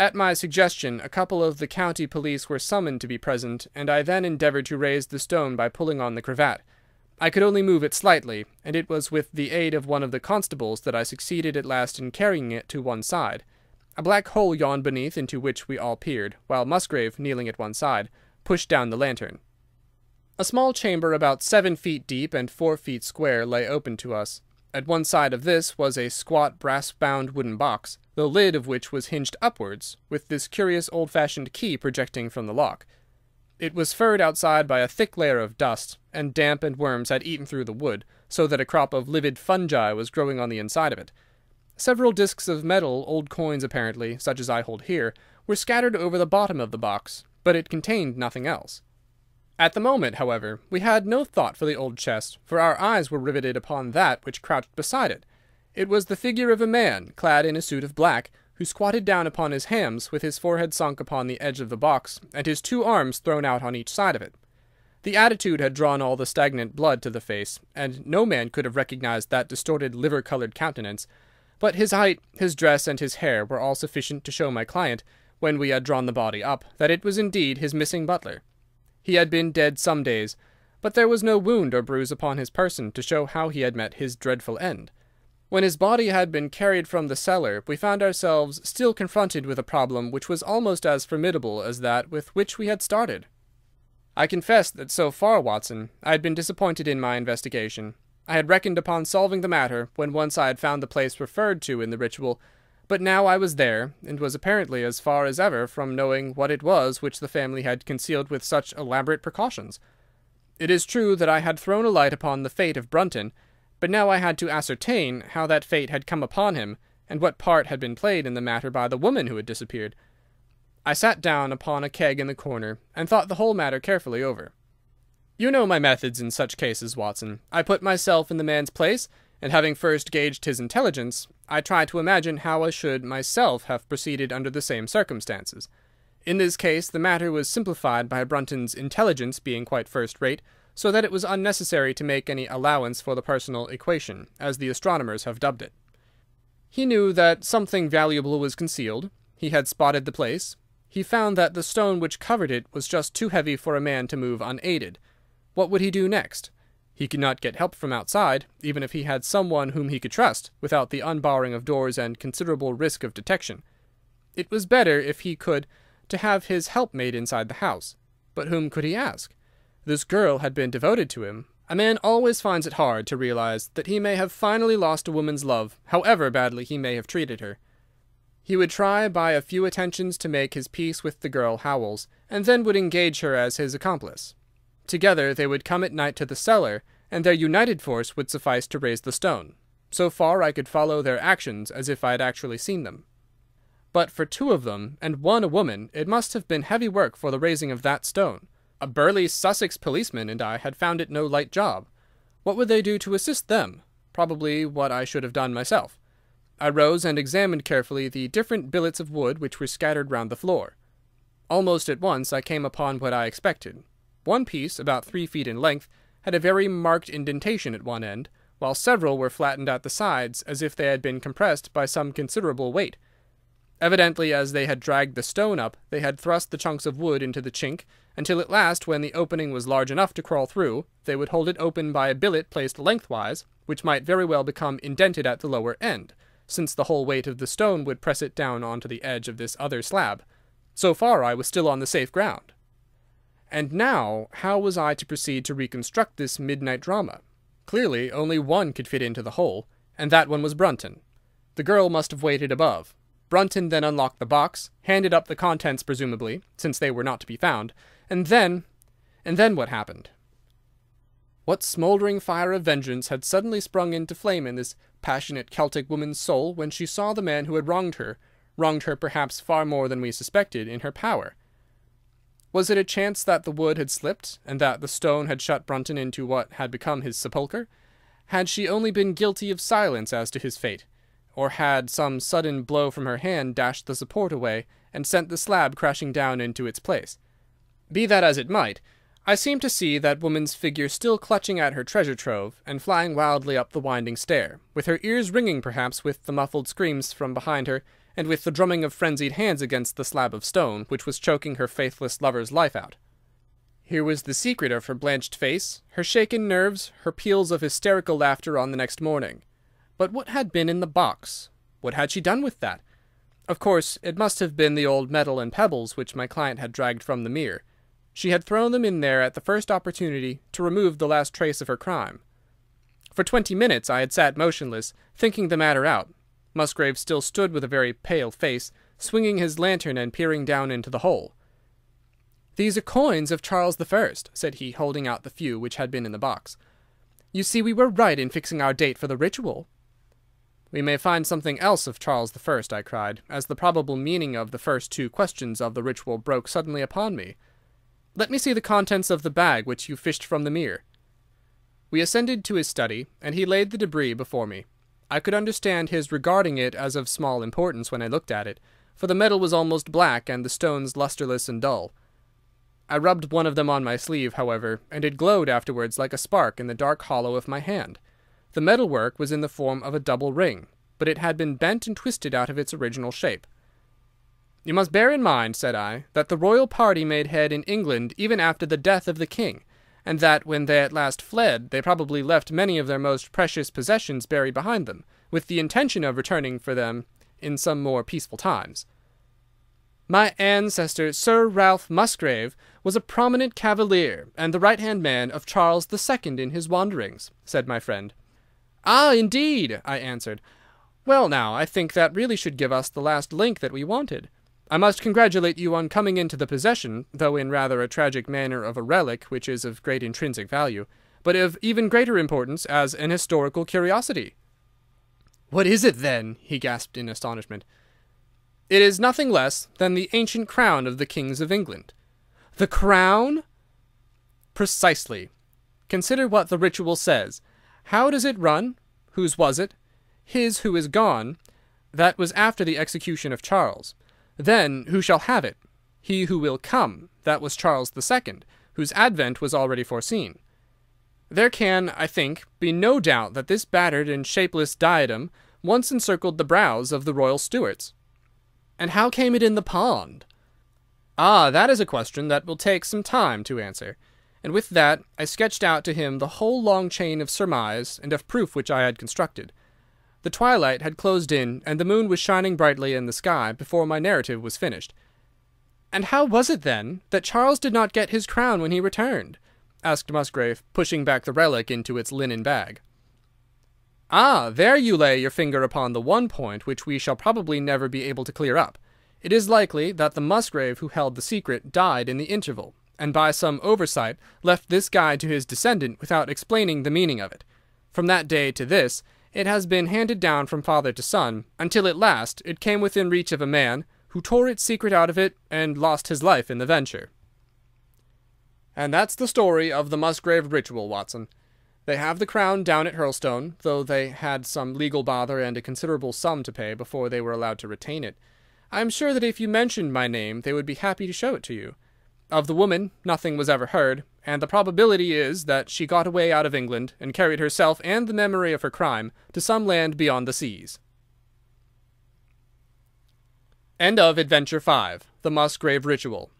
At my suggestion, a couple of the county police were summoned to be present, and I then endeavoured to raise the stone by pulling on the cravat. I could only move it slightly, and it was with the aid of one of the constables that I succeeded at last in carrying it to one side. A black hole yawned beneath, into which we all peered, while Musgrave, kneeling at one side, pushed down the lantern. A small chamber about 7 feet deep and 4 feet square lay open to us. At one side of this was a squat brass-bound wooden box, the lid of which was hinged upwards, with this curious old-fashioned key projecting from the lock. It was furred outside by a thick layer of dust, and damp and worms had eaten through the wood, so that a crop of livid fungi was growing on the inside of it. Several discs of metal, old coins apparently, such as I hold here, were scattered over the bottom of the box, but it contained nothing else. At the moment, however, we had no thought for the old chest, for our eyes were riveted upon that which crouched beside it. It was the figure of a man, clad in a suit of black, who squatted down upon his hams, with his forehead sunk upon the edge of the box, and his 2 arms thrown out on each side of it. The attitude had drawn all the stagnant blood to the face, and no man could have recognized that distorted liver-coloured countenance, but his height, his dress, and his hair were all sufficient to show my client, when we had drawn the body up, that it was indeed his missing butler. He had been dead some days, but there was no wound or bruise upon his person to show how he had met his dreadful end. When his body had been carried from the cellar, we found ourselves still confronted with a problem which was almost as formidable as that with which we had started. I confess that so far, Watson, I had been disappointed in my investigation. I had reckoned upon solving the matter when once I had found the place referred to in the ritual, but now I was there, and was apparently as far as ever from knowing what it was which the family had concealed with such elaborate precautions. It is true that I had thrown a light upon the fate of Brunton, but now I had to ascertain how that fate had come upon him, and what part had been played in the matter by the woman who had disappeared. I sat down upon a keg in the corner, and thought the whole matter carefully over. You know my methods in such cases, Watson. I put myself in the man's place, and having first gauged his intelligence, I try to imagine how I should myself have proceeded under the same circumstances. In this case the matter was simplified by Brunton's intelligence being quite first-rate, so that it was unnecessary to make any allowance for the personal equation, as the astronomers have dubbed it. He knew that something valuable was concealed. He had spotted the place. He found that the stone which covered it was just too heavy for a man to move unaided. What would he do next? He could not get help from outside, even if he had someone whom he could trust, without the unbarring of doors and considerable risk of detection. It was better, if he could, to have his help made inside the house. But whom could he ask? This girl had been devoted to him. A man always finds it hard to realize that he may have finally lost a woman's love, however badly he may have treated her. He would try by a few attentions to make his peace with the girl Howells, and then would engage her as his accomplice. Together they would come at night to the cellar, and their united force would suffice to raise the stone. So far I could follow their actions as if I had actually seen them. But for 2 of them, and 1 a woman, it must have been heavy work for the raising of that stone. A burly Sussex policeman and I had found it no light job. What would they do to assist them? Probably what I should have done myself. I rose and examined carefully the different billets of wood which were scattered round the floor. Almost at once I came upon what I expected. One piece, about 3 feet in length, had a very marked indentation at one end, while several were flattened at the sides as if they had been compressed by some considerable weight. Evidently, as they had dragged the stone up, they had thrust the chunks of wood into the chink, until at last, when the opening was large enough to crawl through, they would hold it open by a billet placed lengthwise, which might very well become indented at the lower end, since the whole weight of the stone would press it down onto the edge of this other slab. So far I was still on the safe ground. And now, how was I to proceed to reconstruct this midnight drama? Clearly, only one could fit into the hole, and that one was Brunton. The girl must have waited above. Brunton then unlocked the box, handed up the contents presumably, since they were not to be found, and then what happened? What smouldering fire of vengeance had suddenly sprung into flame in this passionate Celtic woman's soul when she saw the man who had wronged her perhaps far more than we suspected, in her power? Was it a chance that the wood had slipped, and that the stone had shut Brunton into what had become his sepulchre? Had she only been guilty of silence as to his fate? Or had some sudden blow from her hand dashed the support away, and sent the slab crashing down into its place? Be that as it might, I seemed to see that woman's figure still clutching at her treasure trove, and flying wildly up the winding stair, with her ears ringing perhaps with the muffled screams from behind her, and with the drumming of frenzied hands against the slab of stone which was choking her faithless lover's life out. Here was the secret of her blanched face, her shaken nerves, her peals of hysterical laughter on the next morning. But what had been in the box? What had she done with that? Of course, it must have been the old metal and pebbles which my client had dragged from the mere. She had thrown them in there at the first opportunity to remove the last trace of her crime. For 20 minutes I had sat motionless, thinking the matter out. Musgrave still stood with a very pale face, swinging his lantern and peering down into the hole. "These are coins of Charles I," said he, holding out the few which had been in the box. "You see we were right in fixing our date for the ritual." "We may find something else of Charles I," I cried, as the probable meaning of the first two questions of the ritual broke suddenly upon me. "Let me see the contents of the bag which you fished from the mere." We ascended to his study, and he laid the debris before me. I could understand his regarding it as of small importance when I looked at it, for the metal was almost black and the stones lustreless and dull. I rubbed one of them on my sleeve, however, and it glowed afterwards like a spark in the dark hollow of my hand. The metalwork was in the form of a double ring, but it had been bent and twisted out of its original shape. "You must bear in mind," said I, "that the royal party made head in England even after the death of the king, and that when they at last fled they probably left many of their most precious possessions buried behind them, with the intention of returning for them in some more peaceful times." "My ancestor, Sir Ralph Musgrave, was a prominent cavalier and the right-hand man of Charles II in his wanderings," said my friend. "Ah, indeed!" I answered. "Well, now, I think that really should give us the last link that we wanted. I must congratulate you on coming into the possession, though in rather a tragic manner, of a relic which is of great intrinsic value, but of even greater importance as an historical curiosity." "What is it, then?" he gasped in astonishment. "It is nothing less than the ancient crown of the kings of England." "The crown?" "Precisely. Consider what the ritual says. How does it run? Whose was it? His who is gone. That was after the execution of Charles. Then who shall have it? He who will come. That was Charles II, whose advent was already foreseen. There can, I think, be no doubt that this battered and shapeless diadem once encircled the brows of the royal Stuarts." "And how came it in the pond?" "Ah, that is a question that will take some time to answer." And with that I sketched out to him the whole long chain of surmise and of proof which I had constructed. The twilight had closed in, and the moon was shining brightly in the sky before my narrative was finished. "And how was it, then, that Charles did not get his crown when he returned?" asked Musgrave, pushing back the relic into its linen bag. "Ah, there you lay your finger upon the one point which we shall probably never be able to clear up. It is likely that the Musgrave who held the secret died in the interval, and by some oversight left this guide to his descendant without explaining the meaning of it. From that day to this, it has been handed down from father to son, until at last it came within reach of a man, who tore its secret out of it and lost his life in the venture." And that's the story of the Musgrave ritual, Watson. They have the crown down at Hurlstone, though they had some legal bother and a considerable sum to pay before they were allowed to retain it. I am sure that if you mentioned my name they would be happy to show it to you. Of the woman nothing was ever heard, and the probability is that she got away out of England and carried herself and the memory of her crime to some land beyond the seas. End of Adventure 5, The Musgrave Ritual.